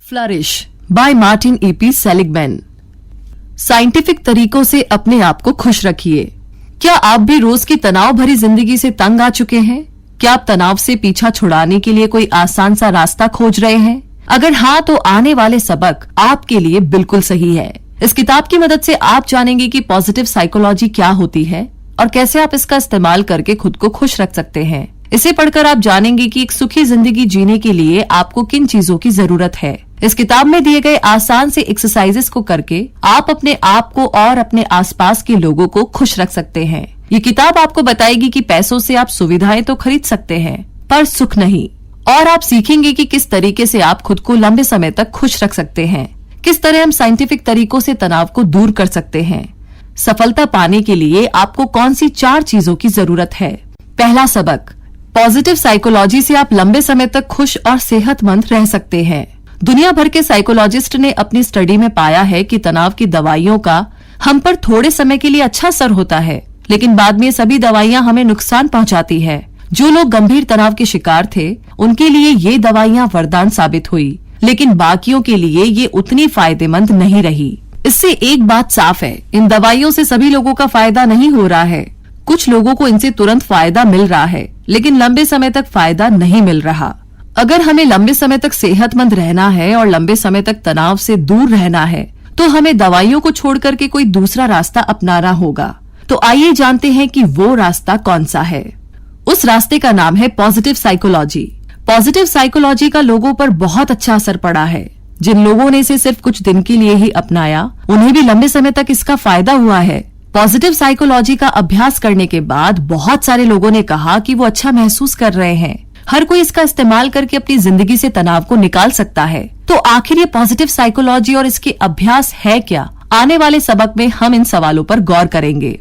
Flourish by Martin E.P. Seligman. Scientific तरीकों से अपने आप को खुश रखिए। क्या आप भी रोज की तनाव भरी जिंदगी से तंग आ चुके हैं? क्या आप तनाव से पीछा छुड़ाने के लिए कोई आसान सा रास्ता खोज रहे हैं? अगर हाँ, तो आने वाले सबक आपके लिए बिल्कुल सही है। इस किताब की मदद से आप जानेंगे कि पॉजिटिव साइकोलॉजी क्या होती है और कैसे आप इसका इस्तेमाल करके खुद को खुश रख सकते हैं। इसे पढ़कर आप जानेंगे कि एक सुखी जिंदगी जीने के लिए आपको किन चीजों की जरूरत है। इस किताब में दिए गए आसान से एक्सरसाइजेस को करके आप अपने आप को और अपने आसपास के लोगों को खुश रख सकते हैं। ये किताब आपको बताएगी कि पैसों से आप सुविधाएं तो खरीद सकते हैं, पर सुख नहीं। और आप सीखेंगे कि किस तरीके से आप खुद को लंबे समय तक खुश रख सकते हैं, किस तरह हम साइंटिफिक तरीकों से तनाव को दूर कर सकते हैं। सफलता पाने के लिए आपको कौन सी 4 चीजों की जरूरत है। पहला सबक, पॉजिटिव साइकोलॉजी से आप लंबे समय तक खुश और सेहतमंद रह सकते हैं। दुनिया भर के साइकोलॉजिस्ट ने अपनी स्टडी में पाया है कि तनाव की दवाइयों का हम पर थोड़े समय के लिए अच्छा असर होता है, लेकिन बाद में सभी दवाइयां हमें नुकसान पहुंचाती है। जो लोग गंभीर तनाव के शिकार थे, उनके लिए ये दवाइयां वरदान साबित हुई, लेकिन बाकियों के लिए ये उतनी फायदेमंद नहीं रही। इससे एक बात साफ है, इन दवाइयों से सभी लोगों का फायदा नहीं हो रहा है। कुछ लोगों को इनसे तुरंत फायदा मिल रहा है, लेकिन लंबे समय तक फायदा नहीं मिल रहा। अगर हमें लंबे समय तक सेहतमंद रहना है और लंबे समय तक तनाव से दूर रहना है, तो हमें दवाइयों को छोड़ करके कोई दूसरा रास्ता अपनाना होगा। तो आइए जानते हैं कि वो रास्ता कौन सा है। उस रास्ते का नाम है पॉजिटिव साइकोलॉजी। पॉजिटिव साइकोलॉजी का लोगों पर बहुत अच्छा असर पड़ा है। जिन लोगों ने इसे सिर्फ कुछ दिन के लिए ही अपनाया, उन्हें भी लंबे समय तक इसका फायदा हुआ है। पॉजिटिव साइकोलॉजी का अभ्यास करने के बाद बहुत सारे लोगों ने कहा कि वो अच्छा महसूस कर रहे हैं। हर कोई इसका इस्तेमाल करके अपनी जिंदगी से तनाव को निकाल सकता है। तो आखिर ये पॉजिटिव साइकोलॉजी और इसके अभ्यास है क्या? आने वाले सबक में हम इन सवालों पर गौर करेंगे।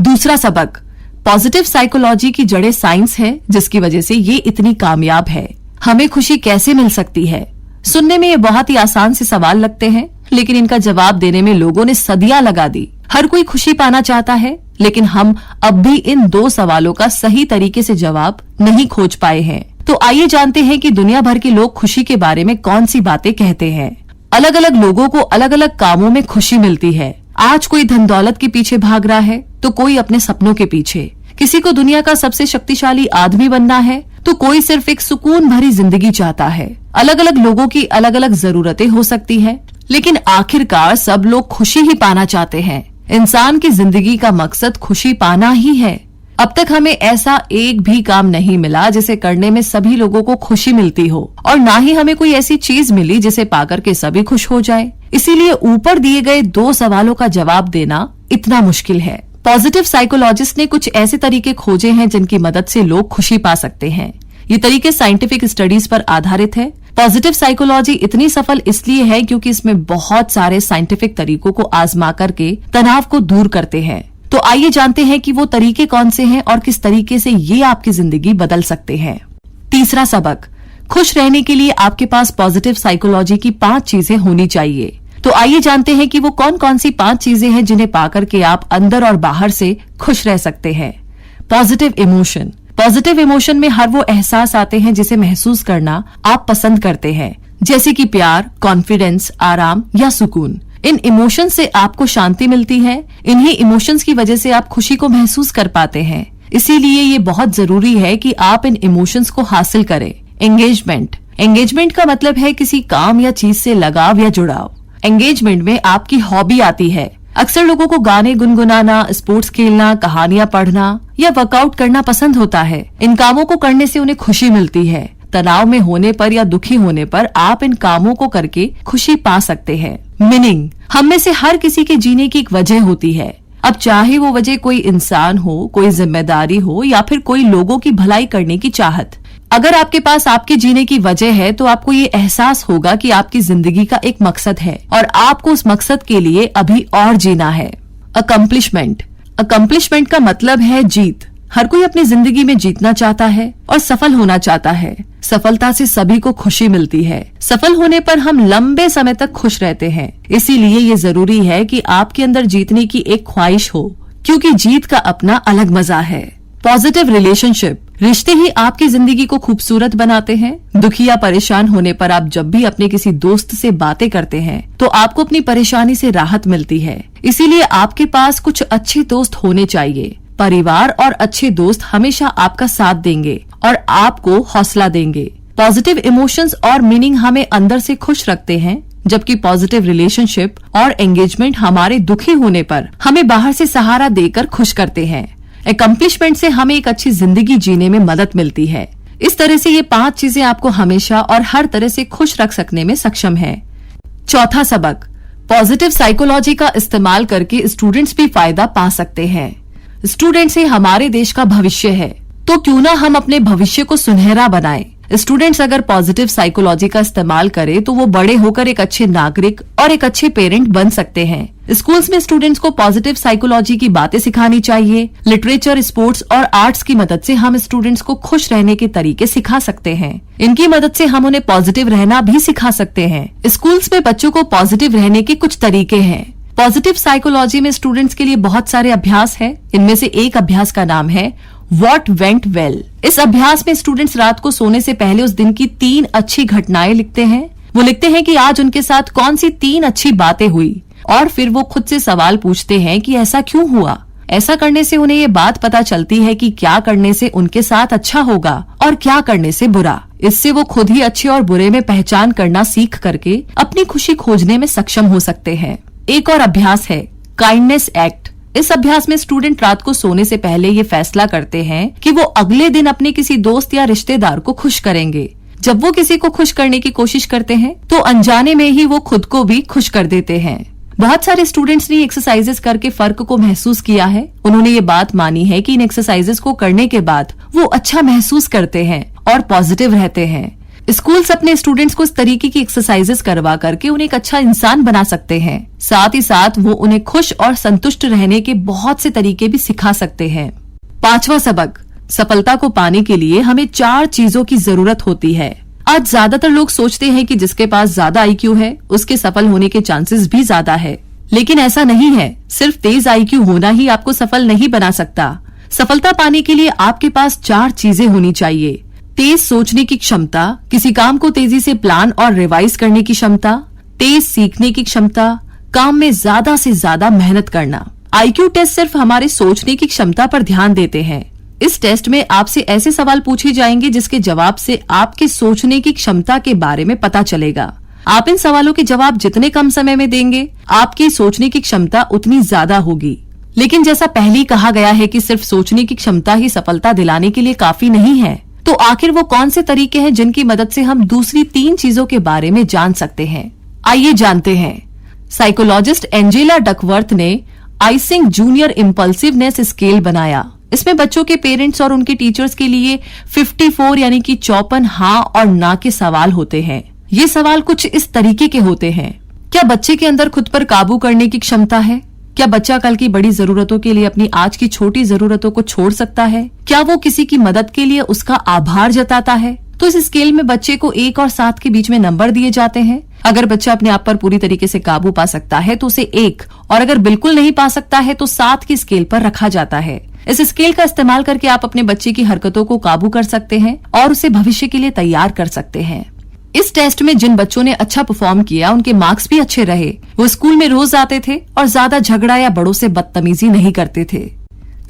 दूसरा सबक, पॉजिटिव साइकोलॉजी की जड़ें साइंस है, जिसकी वजह से ये इतनी कामयाब है। हमें खुशी कैसे मिल सकती है? सुनने में ये बहुत ही आसान से सवाल लगते हैं, लेकिन इनका जवाब देने में लोगों ने सदियां लगा दी। हर कोई खुशी पाना चाहता है, लेकिन हम अब भी इन 2 सवालों का सही तरीके से जवाब नहीं खोज पाए हैं। तो आइए जानते हैं कि दुनिया भर के लोग खुशी के बारे में कौन सी बातें कहते हैं। अलग अलग लोगों को अलग अलग कामों में खुशी मिलती है। आज कोई धन दौलत के पीछे भाग रहा है, तो कोई अपने सपनों के पीछे। किसी को दुनिया का सबसे शक्तिशाली आदमी बनना है, तो कोई सिर्फ एक सुकून भरी जिंदगी चाहता है। अलग अलग लोगों की अलग अलग जरूरतें हो सकती है, लेकिन आखिरकार सब लोग खुशी ही पाना चाहते हैं। इंसान की जिंदगी का मकसद खुशी पाना ही है। अब तक हमें ऐसा एक भी काम नहीं मिला जिसे करने में सभी लोगों को खुशी मिलती हो, और ना ही हमें कोई ऐसी चीज मिली जिसे पाकर के सभी खुश हो जाएं। इसीलिए ऊपर दिए गए 2 सवालों का जवाब देना इतना मुश्किल है। पॉजिटिव साइकोलॉजिस्ट ने कुछ ऐसे तरीके खोजे हैं जिनकी मदद से लोग खुशी पा सकते हैं। ये तरीके साइंटिफिक स्टडीज पर आधारित है। पॉजिटिव साइकोलॉजी इतनी सफल इसलिए है क्योंकि इसमें बहुत सारे साइंटिफिक तरीकों को आजमा करके तनाव को दूर करते हैं। तो आइए जानते हैं कि वो तरीके कौन से हैं और किस तरीके से ये आपकी जिंदगी बदल सकते हैं। तीसरा सबक, खुश रहने के लिए आपके पास पॉजिटिव साइकोलॉजी की 5 चीजें होनी चाहिए। तो आइए जानते हैं कि वो कौन कौन सी 5 चीजें हैं जिन्हें पाकर के आप अंदर और बाहर से खुश रह सकते हैं। Positive emotion. पॉजिटिव इमोशन में हर वो एहसास आते हैं जिसे महसूस करना आप पसंद करते हैं, जैसे कि प्यार, कॉन्फिडेंस, आराम या सुकून। इन इमोशन से आपको शांति मिलती है। इन्हीं इमोशंस की वजह से आप खुशी को महसूस कर पाते हैं। इसीलिए ये बहुत जरूरी है कि आप इन इमोशंस को हासिल करें। एंगेजमेंट। एंगेजमेंट का मतलब है किसी काम या चीज से लगाव या जुड़ाव। एंगेजमेंट में आपकी हॉबी आती है। अक्सर लोगों को गाने गुनगुनाना, स्पोर्ट्स खेलना, कहानियां पढ़ना या वर्कआउट करना पसंद होता है। इन कामों को करने से उन्हें खुशी मिलती है। तनाव में होने पर या दुखी होने पर आप इन कामों को करके खुशी पा सकते हैं। मीनिंग। हम में से हर किसी के जीने की एक वजह होती है। अब चाहे वो वजह कोई इंसान हो, कोई जिम्मेदारी हो या फिर कोई लोगों की भलाई करने की चाहत। अगर आपके पास आपके जीने की वजह है, तो आपको ये एहसास होगा कि आपकी जिंदगी का एक मकसद है और आपको उस मकसद के लिए अभी और जीना है। अकम्प्लिशमेंट। अकम्प्लिशमेंट का मतलब है जीत। हर कोई अपनी जिंदगी में जीतना चाहता है और सफल होना चाहता है। सफलता से सभी को खुशी मिलती है। सफल होने पर हम लंबे समय तक खुश रहते हैं। इसीलिए ये जरूरी है कि आपके अंदर जीतने की एक ख्वाहिश हो, क्योंकि जीत का अपना अलग मजा है। Positive relationship. रिश्ते ही आपकी जिंदगी को खूबसूरत बनाते हैं। दुखी या परेशान होने पर आप जब भी अपने किसी दोस्त से बातें करते हैं तो आपको अपनी परेशानी से राहत मिलती है। इसीलिए आपके पास कुछ अच्छे दोस्त होने चाहिए। परिवार और अच्छे दोस्त हमेशा आपका साथ देंगे और आपको हौसला देंगे। पॉजिटिव इमोशंस और मीनिंग हमें अंदर से खुश रखते हैं, जबकि पॉजिटिव रिलेशनशिप और एंगेजमेंट हमारे दुखी होने पर हमें बाहर से सहारा देकर खुश करते हैं। एकम्प्लिशमेंट से हमें एक अच्छी जिंदगी जीने में मदद मिलती है। इस तरह से ये 5 चीजें आपको हमेशा और हर तरह से खुश रख सकने में सक्षम है। चौथा सबक, पॉजिटिव साइकोलॉजी का इस्तेमाल करके स्टूडेंट्स भी फायदा पा सकते हैं। स्टूडेंट्स ही हमारे देश का भविष्य है, तो क्यों ना हम अपने भविष्य को सुनहरा बनाएं। स्टूडेंट्स अगर पॉजिटिव साइकोलॉजी का इस्तेमाल करें तो वो बड़े होकर एक अच्छे नागरिक और एक अच्छे पेरेंट बन सकते हैं। स्कूल्स में स्टूडेंट्स को पॉजिटिव साइकोलॉजी की बातें सिखानी चाहिए। लिटरेचर, स्पोर्ट्स और आर्ट्स की मदद से हम स्टूडेंट्स को खुश रहने के तरीके सिखा सकते हैं। इनकी मदद से हम उन्हें पॉजिटिव रहना भी सिखा सकते हैं। स्कूल्स में बच्चों को पॉजिटिव रहने के कुछ तरीके हैं। पॉजिटिव साइकोलॉजी में स्टूडेंट्स के लिए बहुत सारे अभ्यास हैं। इनमें से एक अभ्यास का नाम है What Went Well। इस अभ्यास में स्टूडेंट्स रात को सोने से पहले उस दिन की 3 अच्छी घटनाएं लिखते हैं। वो लिखते हैं कि आज उनके साथ कौन सी 3 अच्छी बातें हुई और फिर वो खुद से सवाल पूछते हैं कि ऐसा क्यों हुआ। ऐसा करने से उन्हें ये बात पता चलती है कि क्या करने से उनके साथ अच्छा होगा और क्या करने से बुरा। इससे वो खुद ही अच्छे और बुरे में पहचान करना सीख करके अपनी खुशी खोजने में सक्षम हो सकते हैं। एक और अभ्यास है काइंडनेस एक्ट। इस अभ्यास में स्टूडेंट रात को सोने से पहले ये फैसला करते हैं कि वो अगले दिन अपने किसी दोस्त या रिश्तेदार को खुश करेंगे। जब वो किसी को खुश करने की कोशिश करते हैं तो अनजाने में ही वो खुद को भी खुश कर देते हैं। बहुत सारे स्टूडेंट्स ने एक्सरसाइजेस करके फर्क को महसूस किया है। उन्होंने ये बात मानी है कि इन एक्सरसाइजेस को करने के बाद वो अच्छा महसूस करते हैं और पॉजिटिव रहते हैं। स्कूल्स अपने स्टूडेंट्स को इस तरीके की एक्सरसाइजेस करवा करके उन्हें एक अच्छा इंसान बना सकते हैं। साथ ही साथ वो उन्हें खुश और संतुष्ट रहने के बहुत से तरीके भी सिखा सकते हैं। 5वां सबक, सफलता को पाने के लिए हमें 4 चीजों की जरूरत होती है। आज ज्यादातर लोग सोचते हैं कि जिसके पास ज्यादा IQ है उसके सफल होने के चांसेस भी ज्यादा है, लेकिन ऐसा नहीं है। सिर्फ तेज IQ होना ही आपको सफल नहीं बना सकता। सफलता पाने के लिए आपके पास 4 चीजें होनी चाहिए। तेज सोचने की क्षमता, किसी काम को तेजी से प्लान और रिवाइज करने की क्षमता, तेज सीखने की क्षमता, काम में ज्यादा से ज्यादा मेहनत करना। IQ टेस्ट सिर्फ हमारे सोचने की क्षमता पर ध्यान देते हैं। इस टेस्ट में आपसे ऐसे सवाल पूछे जाएंगे जिसके जवाब से आपके सोचने की क्षमता के बारे में पता चलेगा। आप इन सवालों के जवाब जितने कम समय में देंगे, आपकी सोचने की क्षमता उतनी ज्यादा होगी। लेकिन जैसा पहले ही कहा गया है कि सिर्फ सोचने की क्षमता ही सफलता दिलाने के लिए काफी नहीं है, तो आखिर वो कौन से तरीके हैं जिनकी मदद से हम दूसरी 3 चीजों के बारे में जान सकते हैं? आइए जानते हैं। साइकोलॉजिस्ट एंजेला डकवर्थ ने आइसिंग जूनियर इम्पल्सिवनेस स्केल बनाया। इसमें बच्चों के पेरेंट्स और उनके टीचर्स के लिए 54 यानी कि 54 हाँ और ना के सवाल होते हैं। ये सवाल कुछ इस तरीके के होते हैं। क्या बच्चे के अंदर खुद पर काबू करने की क्षमता है? क्या बच्चा कल की बड़ी जरूरतों के लिए अपनी आज की छोटी जरूरतों को छोड़ सकता है? क्या वो किसी की मदद के लिए उसका आभार जताता है? तो इस स्केल में बच्चे को 1 और 7 के बीच में नंबर दिए जाते हैं। अगर बच्चा अपने आप पर पूरी तरीके से काबू पा सकता है तो उसे 1, और अगर बिल्कुल नहीं पा सकता है तो 7 की स्केल पर रखा जाता है। इस स्केल का इस्तेमाल करके आप अपने बच्चे की हरकतों को काबू कर सकते हैं और उसे भविष्य के लिए तैयार कर सकते हैं। इस टेस्ट में जिन बच्चों ने अच्छा परफॉर्म किया उनके मार्क्स भी अच्छे रहे। वो स्कूल में रोज आते थे और ज्यादा झगड़ा या बड़ों से बदतमीजी नहीं करते थे।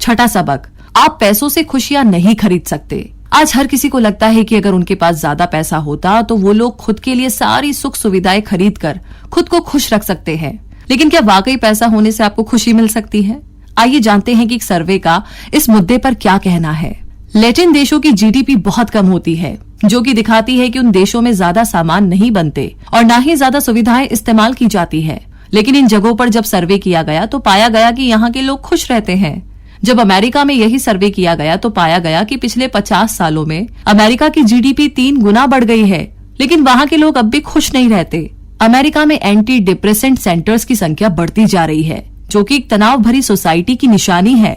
6वां सबक, आप पैसों से खुशियां नहीं खरीद सकते। आज हर किसी को लगता है कि अगर उनके पास ज्यादा पैसा होता तो वो लोग खुद के लिए सारी सुख सुविधाएं खरीद कर खुद को खुश रख सकते हैं। लेकिन क्या वाकई पैसा होने से आपको खुशी मिल सकती है? आइए जानते हैं कि एक सर्वे का इस मुद्दे पर क्या कहना है। लैटिन देशों की GDP बहुत कम होती है, जो कि दिखाती है कि उन देशों में ज्यादा सामान नहीं बनते और न ही ज्यादा सुविधाएं इस्तेमाल की जाती है। लेकिन इन जगहों पर जब सर्वे किया गया तो पाया गया कि यहाँ के लोग खुश रहते हैं। जब अमेरिका में यही सर्वे किया गया तो पाया गया कि पिछले 50 सालों में अमेरिका की GDP 3 गुना बढ़ गई है, लेकिन वहाँ के लोग अब भी खुश नहीं रहते। अमेरिका में एंटी डिप्रेसेंट सेंटर्स की संख्या बढ़ती जा रही है, जो कि एक तनाव भरी सोसाइटी की निशानी है।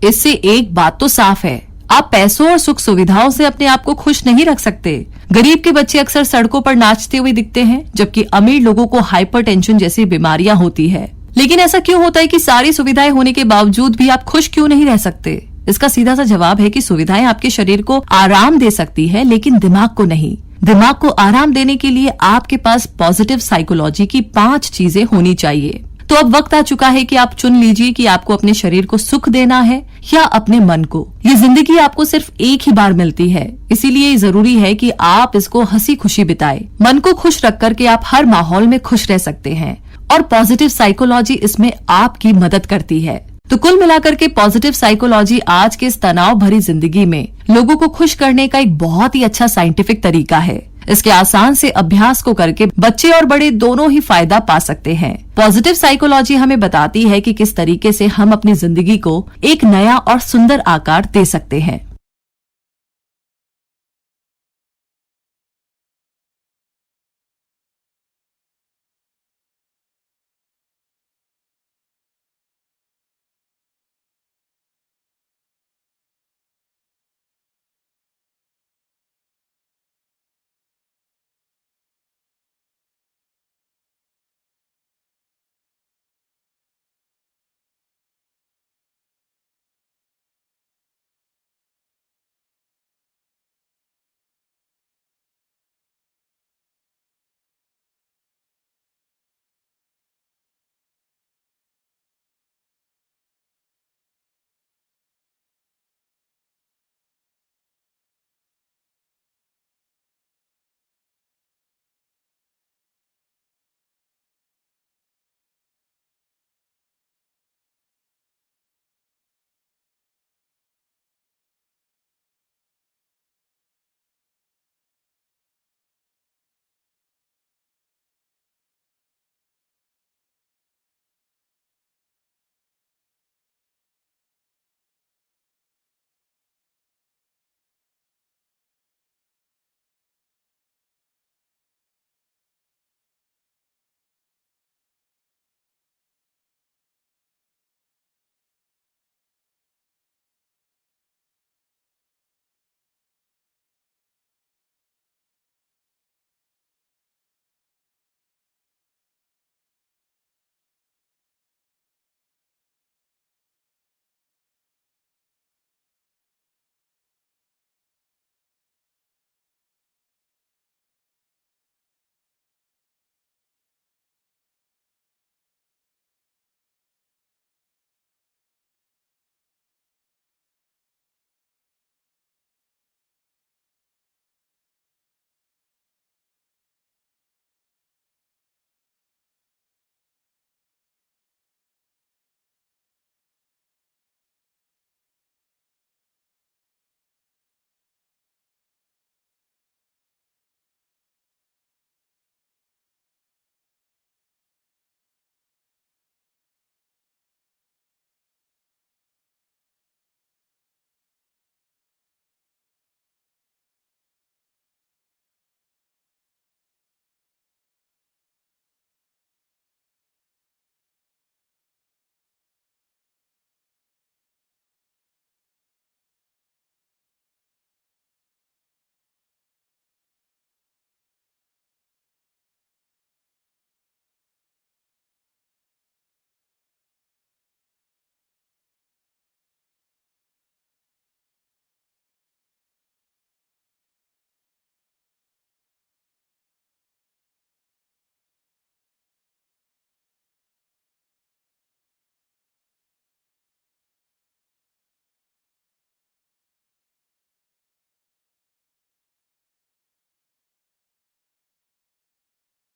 इससे एक बात तो साफ है, आप पैसों और सुख सुविधाओं से अपने आप को खुश नहीं रख सकते। गरीब के बच्चे अक्सर सड़कों पर नाचते हुए दिखते हैं, जबकि अमीर लोगों को हाइपरटेंशन जैसी बीमारियां होती है। लेकिन ऐसा क्यों होता है कि सारी सुविधाएं होने के बावजूद भी आप खुश क्यों नहीं रह सकते? इसका सीधा सा जवाब है कि सुविधाएं आपके शरीर को आराम दे सकती है, लेकिन दिमाग को नहीं। दिमाग को आराम देने के लिए आपके पास पॉजिटिव साइकोलॉजी की 5 चीजें होनी चाहिए। तो अब वक्त आ चुका है कि आप चुन लीजिए कि आपको अपने शरीर को सुख देना है या अपने मन को। ये जिंदगी आपको सिर्फ एक ही बार मिलती है, इसीलिए जरूरी है कि आप इसको हंसी खुशी बिताएं। मन को खुश रख करके आप हर माहौल में खुश रह सकते हैं और पॉजिटिव साइकोलॉजी इसमें आपकी मदद करती है। तो कुल मिलाकर के पॉजिटिव साइकोलॉजी आज के इस तनाव भरी जिंदगी में लोगों को खुश करने का एक बहुत ही अच्छा साइंटिफिक तरीका है। इसके आसान से अभ्यास को करके बच्चे और बड़े दोनों ही फायदा पा सकते हैं। पॉजिटिव साइकोलॉजी हमें बताती है कि किस तरीके से हम अपनी जिंदगी को एक नया और सुंदर आकार दे सकते हैं।